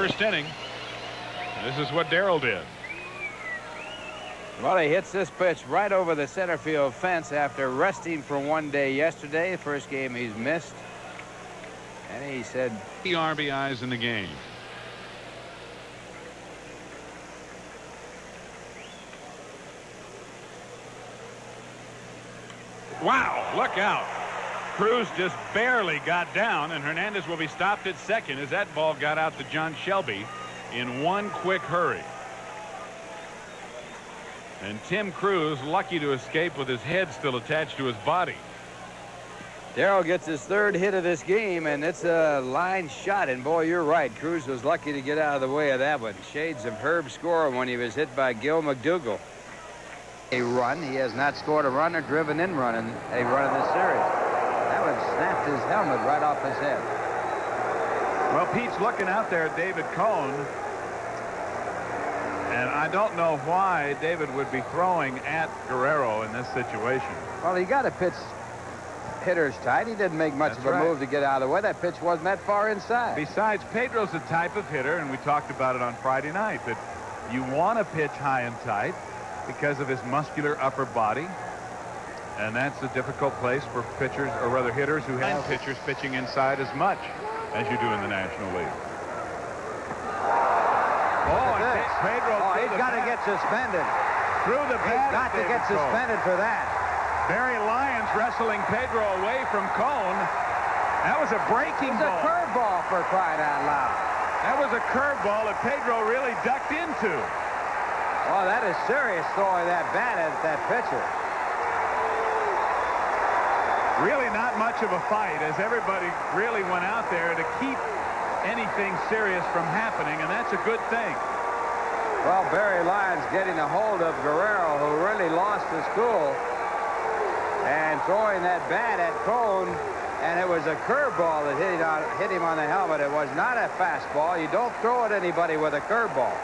First inning. This is what Darrell did. Well, he hits this pitch right over the center field fence after resting for one day yesterday. First game he's missed. And he said the RBIs in the game. Wow, look out. Cruz just barely got down, and Hernandez will be stopped at second as that ball got out to John Shelby in one quick hurry. And Tim Cruz lucky to escape with his head still attached to his body. Darrell gets his third hit of this game, and it's a line shot. And boy, you're right. Cruz was lucky to get out of the way of that one. Shades of Herb scoring when he was hit by Gil McDougall. A run. He has not scored a run or driven in a run in this series. That one snapped his helmet right off his head. Well, Pete's looking out there at David Cone. And I don't know why David would be throwing at Guerrero in this situation. Well, he got to pitch hitters tight. He didn't make much of a move to get out of the way. That pitch wasn't that far inside. Besides, Pedro's the type of hitter, and we talked about it on Friday night, that you want to pitch high and tight because of his muscular upper body. And that's a difficult place for pitchers, or rather hitters, who have pitchers pitching inside as much as you do in the National League. Pedro, he's got to get suspended. Through the bat. He's got to get suspended for that. Barry Lyons wrestling Pedro away from Cone. That was a breaking ball. It was a curveball, for crying out loud. That was a curveball that Pedro really ducked into. Oh, that is serious throwing that bat at that pitcher. Really not much of a fight, as everybody really went out there to keep anything serious from happening, and that's a good thing. Well, Barry Lyons getting a hold of Guerrero, who really lost his cool, and throwing that bat at Cone, and it was a curveball that hit him on the helmet. It was not a fastball. You don't throw at anybody with a curveball.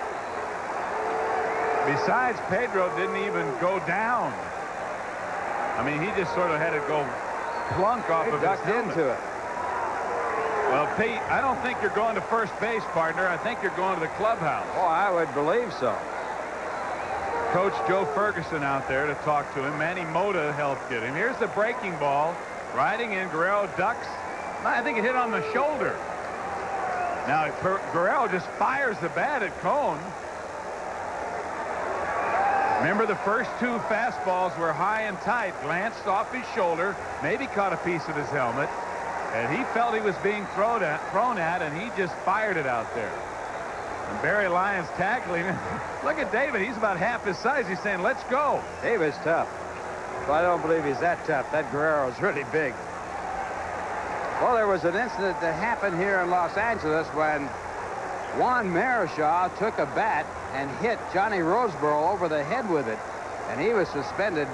Besides, Pedro didn't even go down. I mean, he just sort of had to go plunk off of his helmet. Into it. Well, Pete, I don't think you're going to first base, partner. I think you're going to the clubhouse. Oh, I would believe so. Coach Joe Ferguson out there to talk to him. Manny Mota helped get him. Here's the breaking ball. Riding in, Guerrero ducks. I think it hit on the shoulder. Now, Guerrero just fires the bat at Cone. Remember, the first two fastballs were high and tight. Glanced off his shoulder. Maybe caught a piece of his helmet. And he felt he was being thrown at, and he just fired it out there. And Barry Lyons tackling him. Look at David. He's about half his size. He's saying, let's go. David's tough. Well, I don't believe he's that tough. That Guerrero's really big. Well, there was an incident that happened here in Los Angeles when Juan Marichal took a bat and hit Johnny Roseboro over the head with it. And he was suspended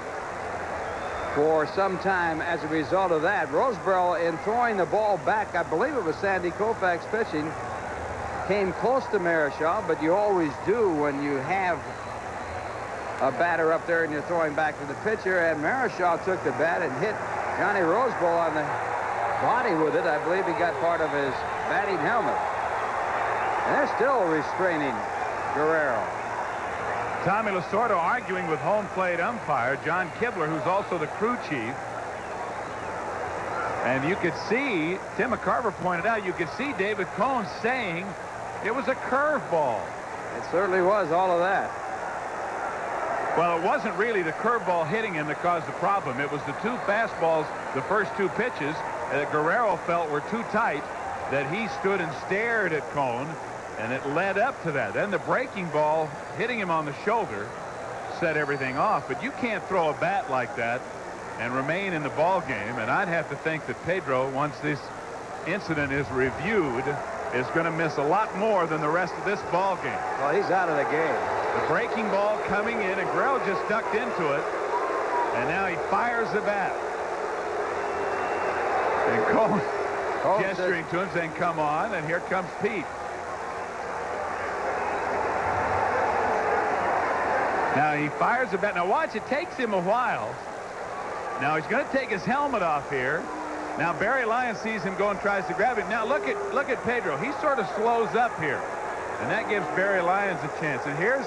for some time as a result of that. Roseboro, in throwing the ball back, I believe it was Sandy Koufax pitching, came close to Marichal, but you always do when you have a batter up there and you're throwing back to the pitcher. And Marichal took the bat and hit Johnny Roseboro on the body with it. I believe he got part of his batting helmet. And they're still restraining Guerrero. Tommy Lasorda arguing with home plate umpire John Kibler, who's also the crew chief. And you could see, Tim McCarver pointed out, you could see David Cone saying it was a curveball. It certainly was all of that. Well, it wasn't really the curveball hitting him that caused the problem. It was the two fastballs, the first two pitches, that Guerrero felt were too tight, that he stood and stared at Cone. And it led up to that. Then the breaking ball hitting him on the shoulder set everything off. But you can't throw a bat like that and remain in the ball game. And I'd have to think that Pedro, once this incident is reviewed, is going to miss a lot more than the rest of this ball game. Well, he's out of the game. The breaking ball coming in, and Guerrero just ducked into it. And now he fires the bat. And Cone gesturing to him, saying, come on. And here comes Pete. Now he fires the bat. Now watch, it takes him a while. Now he's going to take his helmet off here. Now Barry Lyons sees him go and tries to grab it. Now look at Pedro. He sort of slows up here. And that gives Barry Lyons a chance. And here's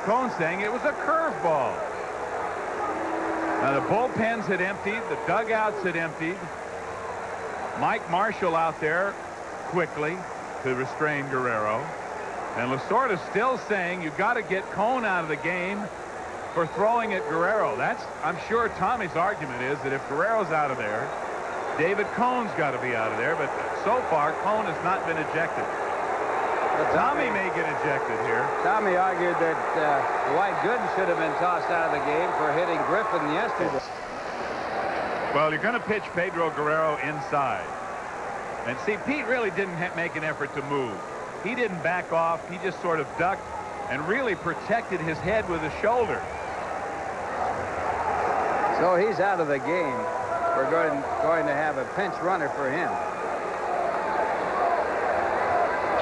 Cone saying it was a curveball. Now the bullpens had emptied. The dugouts had emptied. Mike Marshall out there quickly to restrain Guerrero. And Lasorda still saying you've got to get Cone out of the game for throwing at Guerrero. That's, I'm sure Tommy's argument is that if Guerrero's out of there, David Cone's got to be out of there. But so far, Cone has not been ejected. Tommy may get ejected here. Tommy argued that Dwight Gooden should have been tossed out of the game for hitting Griffin yesterday. Well, you're going to pitch Pedro Guerrero inside. And see, Pete really didn't make an effort to move. He didn't back off. He just sort of ducked and really protected his head with his shoulder. So he's out of the game. We're going to have a pinch runner for him.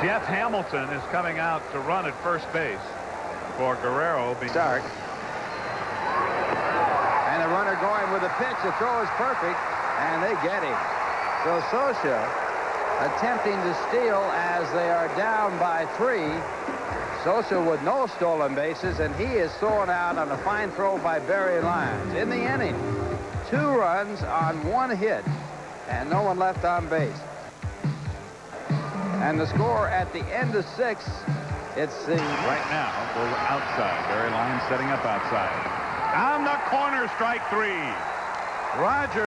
Jeff Hamilton is coming out to run at first base for Guerrero. Start. And the runner going with a pitch. The throw is perfect, and they get him. So Sosa attempting to steal as they are down by 3. Sosa with no stolen bases, and he is thrown out on a fine throw by Barry Lyons. In the inning, 2 runs on 1 hit, and no one left on base. And the score at the end of 6, it's the... Right now, we're outside. Barry Lyons setting up outside. On the corner, strike 3. Roger.